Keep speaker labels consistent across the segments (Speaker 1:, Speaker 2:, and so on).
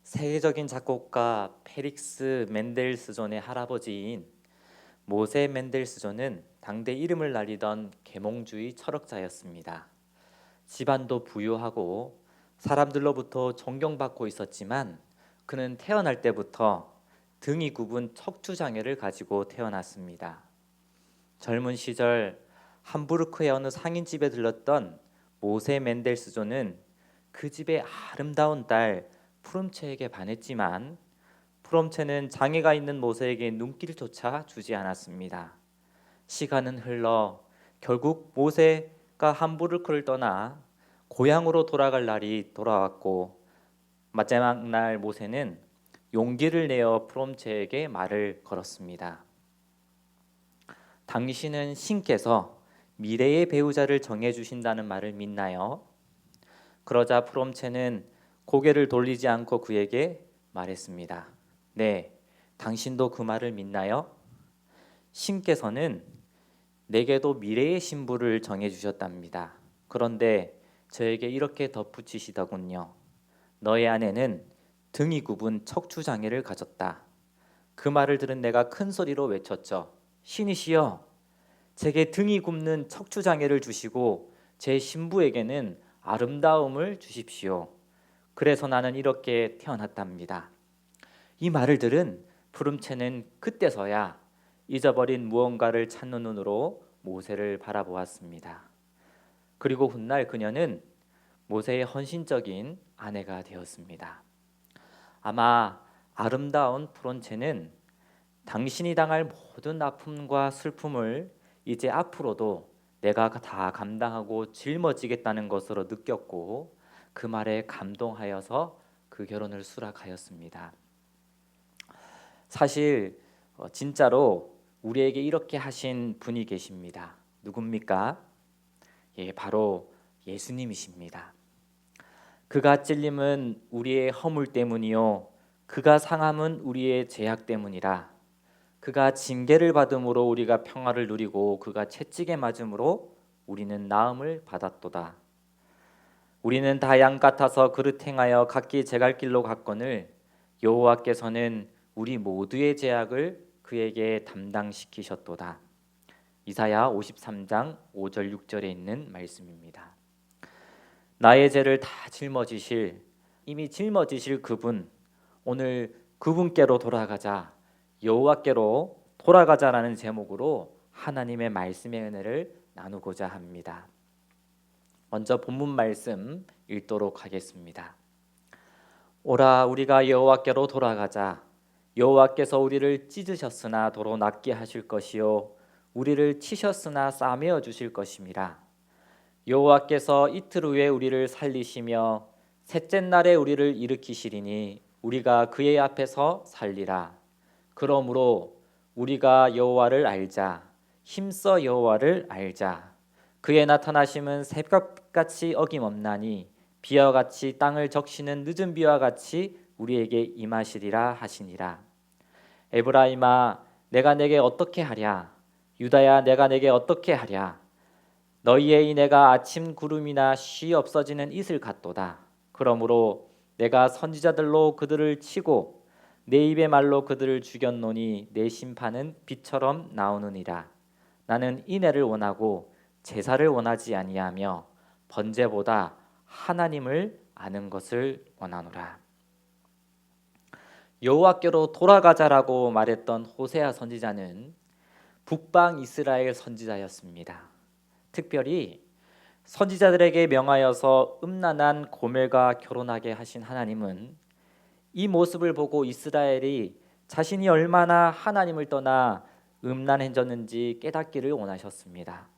Speaker 1: 세계적인 작곡가 페릭스 멘델스존의 할아버지인 모세 멘델스존은 당대 이름을 날리던 계몽주의 철학자였습니다. 집안도 부유하고 사람들로부터 존경받고 있었지만 그는 태어날 때부터 등이 굽은 척추 장애를 가지고 태어났습니다. 젊은 시절 함부르크의 어느 상인집에 들렀던 모세 멘델스존은 그 집의 아름다운 딸 프롬체에게 반했지만 프롬체는 장애가 있는 모세에게 눈길조차 주지 않았습니다. 시간은 흘러 결국 모세가 함부르크를 떠나 고향으로 돌아갈 날이 돌아왔고, 마지막 날 모세는 용기를 내어 프롬체에게 말을 걸었습니다. 당신은 신께서 미래의 배우자를 정해주신다는 말을 믿나요? 그러자 프롬체는 고개를 돌리지 않고 그에게 말했습니다. 네, 당신도 그 말을 믿나요? 신께서는 내게도 미래의 신부를 정해주셨답니다. 그런데 저에게 이렇게 덧붙이시더군요. 너의 아내는 등이 굽은 척추장애를 가졌다. 그 말을 들은 내가 큰 소리로 외쳤죠. 신이시여, 제게 등이 굽는 척추장애를 주시고 제 신부에게는 아름다움을 주십시오. 그래서 나는 이렇게 태어났답니다. 이 말을 들은 푸름체는 그때서야 잊어버린 무언가를 찾는 눈으로 모세를 바라보았습니다. 그리고 훗날 그녀는 모세의 헌신적인 아내가 되었습니다. 아마 아름다운 프론체는 당신이 당할 모든 아픔과 슬픔을 이제 앞으로도 내가 다 감당하고 짊어지겠다는 것으로 느꼈고, 그 말에 감동하여서 그 결혼을 수락하였습니다. 사실 진짜로 우리에게 이렇게 하신 분이 계십니다. 누굽니까? 바로 예수님이십니다. 그가 찔림은 우리의 허물 때문이요 그가 상함은 우리의 죄악 때문이라. 그가 징계를 받음으로 우리가 평화를 누리고 그가 채찍에 맞음으로 우리는 나음을 받았도다. 우리는 다 양 같아서 그릇 행하여 각기 제갈 길로 갔거늘 여호와께서는 우리 모두의 죄악을 그에게 담당시키셨도다. 이사야 53장 5절 6절에 있는 말씀입니다. 나의 죄를 다 짊어지실, 이미 짊어지실 그분, 오늘 그분께로 돌아가자, 여호와께로 돌아가자라는 제목으로 하나님의 말씀의 은혜를 나누고자 합니다. 먼저 본문 말씀 읽도록 하겠습니다. 오라, 우리가 여호와께로 돌아가자. 여호와께서 우리를 찢으셨으나 도로 낫게 하실 것이요 우리를 치셨으나 싸매어 주실 것임이라. 여호와께서 이틀 후에 우리를 살리시며 셋째 날에 우리를 일으키시리니 우리가 그의 앞에서 살리라. 그러므로 우리가 여호와를 알자. 힘써 여호와를 알자. 그의 나타나심은 새벽같이 어김없나니 비와 같이 땅을 적시는 늦은 비와 같이 우리에게 임하시리라 하시니라. 에브라임아, 내가 내게 어떻게 하랴? 유다야, 내가 내게 어떻게 하랴? 너희의 이내가 아침 구름이나 쉬 없어지는 이슬 같도다. 그러므로 내가 선지자들로 그들을 치고 내 입의 말로 그들을 죽였노니 내 심판은 빛처럼 나오느니라. 나는 인애를 원하고 제사를 원하지 아니하며 번제보다 하나님을 아는 것을 원하노라. 여호와께로 돌아가자라고 말했던 호세아 선지자는 북방 이스라엘 선지자였습니다. 특별히 선지자들에게 명하여서 음란한 고멜과 결혼하게 하신 하나님은 이 모습을 보고 이스라엘이 자신이 얼마나 하나님을 떠나 음란해졌는지 깨닫기를 원하셨습니다.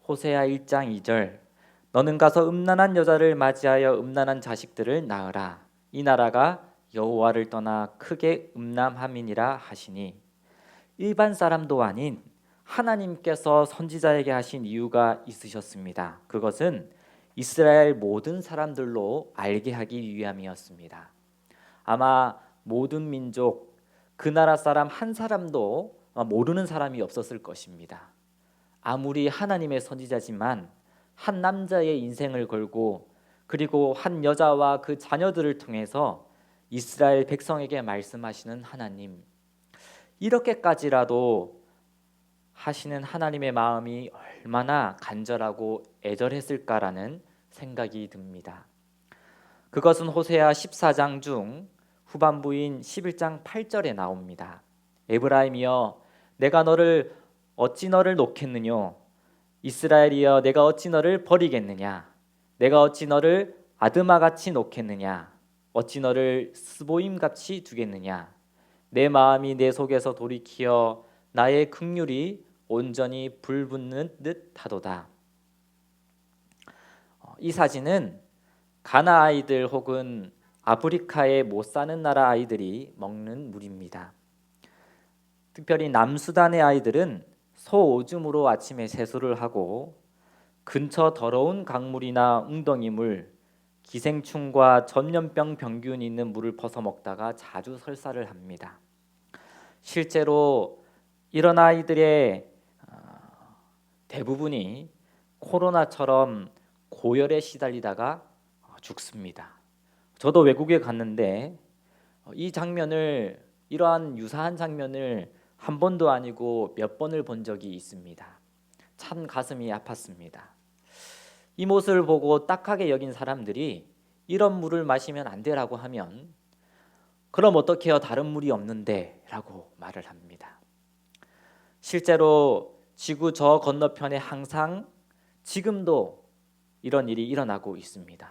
Speaker 1: 호세아 1장 2절, 너는 가서 음란한 여자를 맞이하여 음란한 자식들을 낳으라. 이 나라가 여호와를 떠나 크게 음란함이니라 하시니, 일반 사람도 아닌 하나님께서 선지자에게 하신 이유가 있으셨습니다. 그것은 이스라엘 모든 사람들로 알게 하기 위함이었습니다. 아마 모든 민족, 그 나라 사람 한 사람도 모르는 사람이 없었을 것입니다. 아무리 하나님의 선지자지만 한 남자의 인생을 걸고 그리고 한 여자와 그 자녀들을 통해서 이스라엘 백성에게 말씀하시는 하나님, 이렇게까지라도 하시는 하나님의 마음이 얼마나 간절하고 애절했을까라는 생각이 듭니다. 그것은 호세아 14장 중 후반부인 11장 8절에 나옵니다. 에브라임이여 내가 어찌 너를 놓겠느뇨, 이스라엘이여 내가 어찌 너를 버리겠느냐, 내가 어찌 너를 아드마같이 놓겠느냐, 어찌 너를 스보임같이 두겠느냐, 내 마음이 내 속에서 돌이키어 나의 긍휼이 온전히 불붙는 듯 하도다. 이 사진은 가나 아이들 혹은 아프리카에 못 사는 나라 아이들이 먹는 물입니다. 특별히 남수단의 아이들은 소 오줌으로 아침에 세수를 하고 근처 더러운 강물이나 웅덩이물, 기생충과 전염병 병균이 있는 물을 퍼서 먹다가 자주 설사를 합니다. 실제로 이런 아이들의 대부분이 코로나처럼 고열에 시달리다가 죽습니다. 저도 외국에 갔는데 이러한 유사한 장면을 한 번도 아니고 몇 번을 본 적이 있습니다. 참 가슴이 아팠습니다. 이 모습을 보고 딱하게 여긴 사람들이 이런 물을 마시면 안 되라고 하면 그럼 어떻게 해요? 다른 물이 없는데 라고 말을 합니다. 실제로 지구 저 건너편에 항상 지금도 이런 일이 일어나고 있습니다.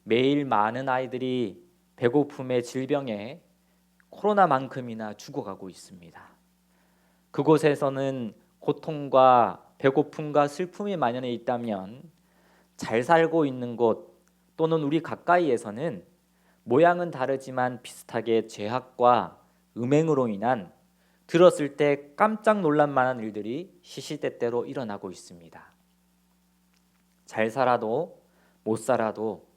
Speaker 1: 매일 많은 아이들이 배고픔의 질병에 코로나만큼이나 죽어가고 있습니다. 그곳에서는 고통과 배고픔과 슬픔이 만연해 있다면 잘 살고 있는 곳 또는 우리 가까이에서는 모양은 다르지만 비슷하게 죄악과 음행으로 인한 들었을 때 깜짝 놀랄 만한 일들이 시시때때로 일어나고 있습니다. 잘 살아도 못 살아도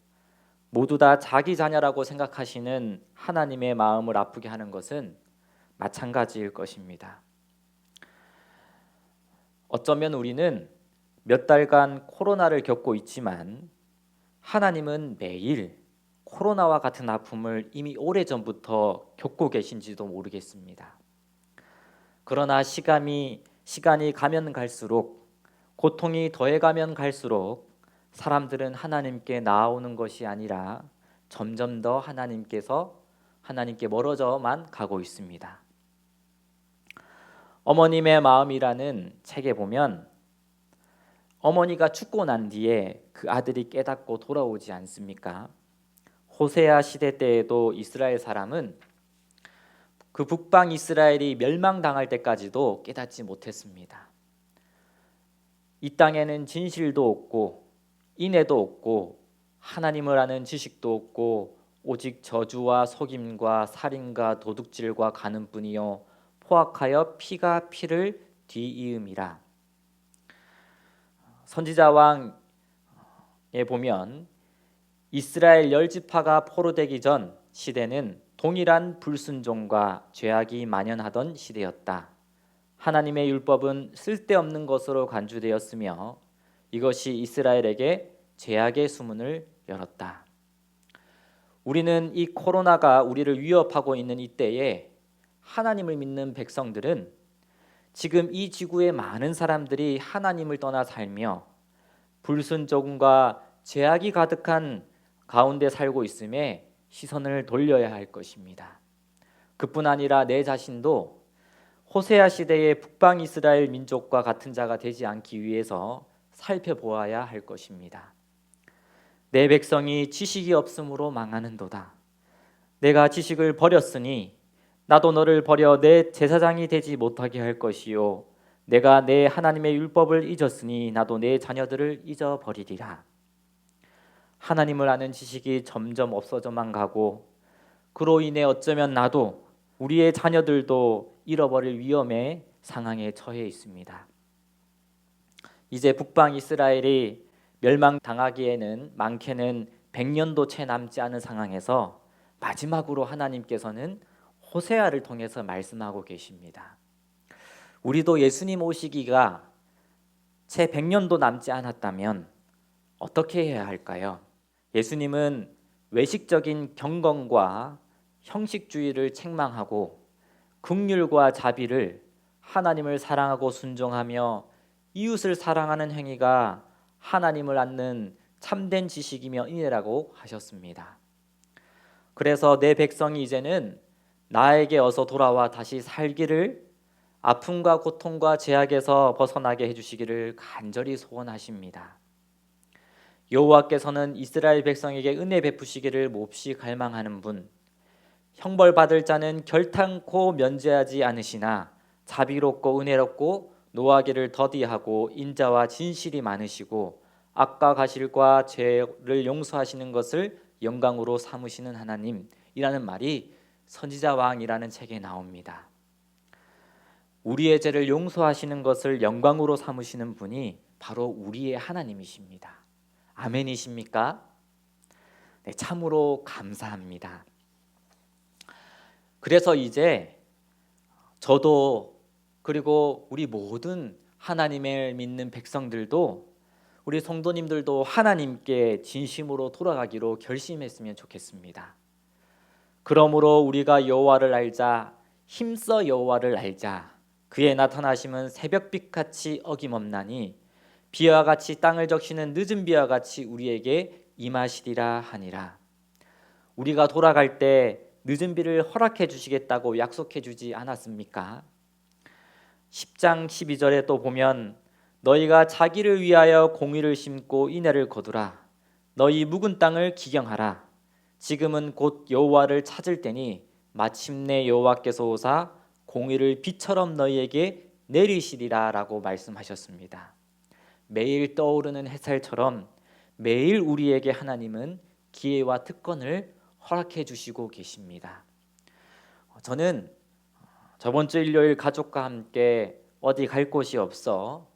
Speaker 1: 모두 다 자기 자녀라고 생각하시는 하나님의 마음을 아프게 하는 것은 마찬가지일 것입니다. 어쩌면 우리는 몇 달간 코로나를 겪고 있지만 하나님은 매일 코로나와 같은 아픔을 이미 오래전부터 겪고 계신지도 모르겠습니다. 그러나 시간이 가면 갈수록 고통이 더해가면 갈수록 사람들은 하나님께 나아오는 것이 아니라 점점 더 하나님께 멀어져만 가고 있습니다. 어머님의 마음이라는 책에 보면 어머니가 죽고 난 뒤에 그 아들이 깨닫고 돌아오지 않습니까? 호세아 시대 때에도 이스라엘 사람은 그 북방 이스라엘이 멸망당할 때까지도 깨닫지 못했습니다. 이 땅에는 진실도 없고 인애도 없고 하나님을 아는 지식도 없고 오직 저주와 속임과 살인과 도둑질과 간음뿐이요 포악하여 피가 피를 뒤이음이라. 선지자 왕에 보면 이스라엘 10지파가 포로되기 전 시대는 동일한 불순종과 죄악이 만연하던 시대였다. 하나님의 율법은 쓸데없는 것으로 간주되었으며 이것이 이스라엘에게 죄악의 수문을 열었다. 우리는 이 코로나가 우리를 위협하고 있는 이때에 하나님을 믿는 백성들은 지금 이 지구의 많은 사람들이 하나님을 떠나 살며 불순종과 죄악이 가득한 가운데 살고 있음에 시선을 돌려야 할 것입니다. 그뿐 아니라 내 자신도 호세아 시대의 북방 이스라엘 민족과 같은 자가 되지 않기 위해서 살펴보아야 할 것입니다. 내 백성이 지식이 없으므로 망하는도다. 내가 지식을 버렸으니 나도 너를 버려 내 제사장이 되지 못하게 할 것이요 내가 내 하나님의 율법을 잊었으니 나도 내 자녀들을 잊어버리리라. 하나님을 아는 지식이 점점 없어져만 가고 그로 인해 어쩌면 나도 우리의 자녀들도 잃어버릴 위험의 상황에 처해 있습니다. 이제 북방 이스라엘이 멸망당하기에는 많게는 100년도 채 남지 않은 상황에서 마지막으로 하나님께서는 호세아를 통해서 말씀하고 계십니다. 우리도 예수님 오시기가 채 100년도 남지 않았다면 어떻게 해야 할까요? 예수님은 외식적인 경건과 형식주의를 책망하고 긍휼과 자비를, 하나님을 사랑하고 순종하며 이웃을 사랑하는 행위가 하나님을 아는 참된 지식이며 인애라고 하셨습니다. 그래서 내 백성이 이제는 나에게 어서 돌아와 다시 살기를, 아픔과 고통과 죄악에서 벗어나게 해주시기를 간절히 소원하십니다. 여호와께서는 이스라엘 백성에게 은혜 베푸시기를 몹시 갈망하는 분, 형벌받을 자는 결탄코 면제하지 않으시나 자비롭고 은혜롭고 노하기를 더디하고 인자와 진실이 많으시고 악과 가실과 죄를 용서하시는 것을 영광으로 삼으시는 하나님이라는 말이 선지자 왕이라는 책에 나옵니다. 우리의 죄를 용서하시는 것을 영광으로 삼으시는 분이 바로 우리의 하나님이십니다. 아멘이십니까? 네, 참으로 감사합니다. 그래서 이제 저도 그리고 우리 모든 하나님을 믿는 백성들도, 우리 성도님들도 하나님께 진심으로 돌아가기로 결심했으면 좋겠습니다. 그러므로 우리가 여호와를 알자, 힘써 여호와를 알자. 그의 나타나심은 새벽빛같이 어김없나니 비와 같이 땅을 적시는 늦은 비와 같이 우리에게 임하시리라 하니라. 우리가 돌아갈 때 늦은 비를 허락해 주시겠다고 약속해 주지 않았습니까? 10장 12절에 또 보면 너희가 자기를 위하여 공의를 심고 인애를 거두라. 너희 묵은 땅을 기경하라. 지금은 곧 여호와를 찾을 때니 마침내 여호와께서 오사 공의를 비처럼 너희에게 내리시리라 라고 말씀하셨습니다. 매일 떠오르는 햇살처럼 매일 우리에게 하나님은 기회와 특권을 허락해 주시고 계십니다. 저는 저번 주 일요일 가족과 함께 어디 갈 곳이 없어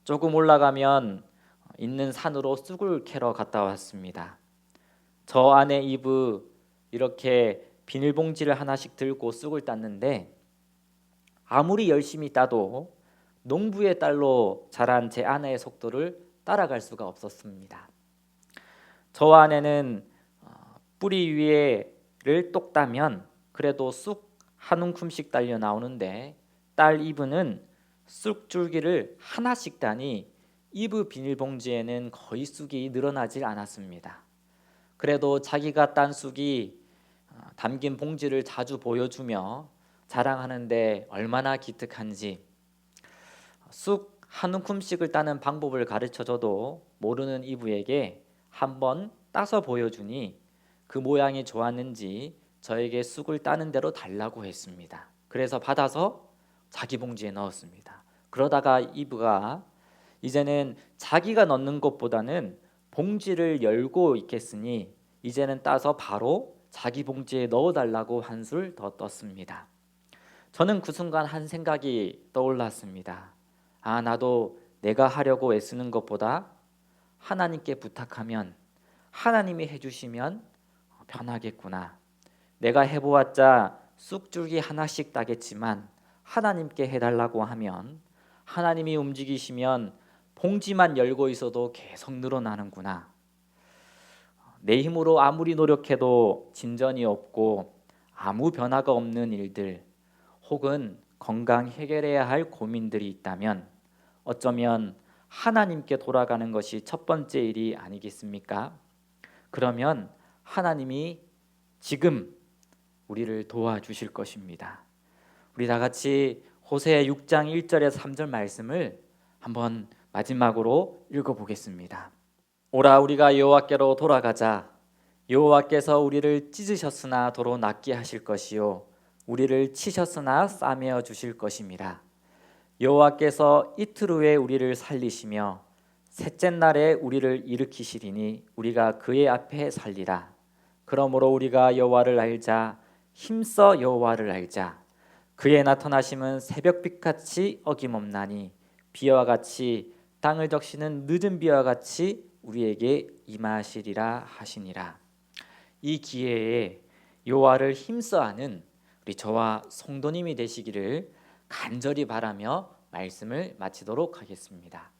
Speaker 1: 조금 올라가면 있는 산으로 쑥을 캐러 갔다 왔습니다. 저 아내 이브 이렇게 비닐봉지를 하나씩 들고 쑥을 땄는데 아무리 열심히 따도 농부의 딸로 자란 제 아내의 속도를 따라갈 수가 없었습니다. 저 아내는 뿌리 위에를 똑 따면 그래도 쑥 한 움큼씩 딸려 나오는데 딸 이브는 쑥 줄기를 하나씩 따니 이브 비닐봉지에는 거의 쑥이 늘어나질 않았습니다. 그래도 자기가 딴 쑥이 담긴 봉지를 자주 보여주며 자랑하는데 얼마나 기특한지, 쑥 한 움큼씩을 따는 방법을 가르쳐줘도 모르는 이브에게 한번 따서 보여주니 그 모양이 좋았는지 저에게 쑥을 따는 대로 달라고 했습니다. 그래서 받아서 자기 봉지에 넣었습니다. 그러다가 이브가 이제는 자기가 넣는 것보다는 봉지를 열고 있겠으니 이제는 따서 바로 자기 봉지에 넣어달라고 한술 더 떴습니다. 저는 그 순간 한 생각이 떠올랐습니다. 나도 내가 하려고 애쓰는 것보다 하나님께 부탁하면 하나님이 해주시면 편하겠구나. 내가 해보았자 쑥줄기 하나씩 따겠지만 하나님께 해달라고 하면 하나님이 움직이시면 봉지만 열고 있어도 계속 늘어나는구나. 내 힘으로 아무리 노력해도 진전이 없고 아무 변화가 없는 일들, 혹은 건강 해결해야 할 고민들이 있다면 어쩌면 하나님께 돌아가는 것이 첫 번째 일이 아니겠습니까? 그러면 하나님이 지금 우리를 도와주실 것입니다. 우리 다 같이 호세아 6장 1절에서 3절 말씀을 한번 마지막으로 읽어보겠습니다. 오라 우리가 여호와께로 돌아가자. 여호와께서 우리를 찢으셨으나 도로 낫게 하실 것이요 우리를 치셨으나 싸매어 주실 것임이라. 여호와께서 이틀 후에 우리를 살리시며 셋째 날에 우리를 일으키시리니 우리가 그의 앞에 살리라. 그러므로 우리가 여호와를 알자, 힘써 여호와를 알자. 그의 나타나심은 새벽빛같이 어김없나니 비와 같이 땅을 적시는 늦은 비와 같이 우리에게 임하시리라 하시니라. 이 기회에 여호와를 힘써 아는 우리 저와 성도님이 되시기를 간절히 바라며 말씀을 마치도록 하겠습니다.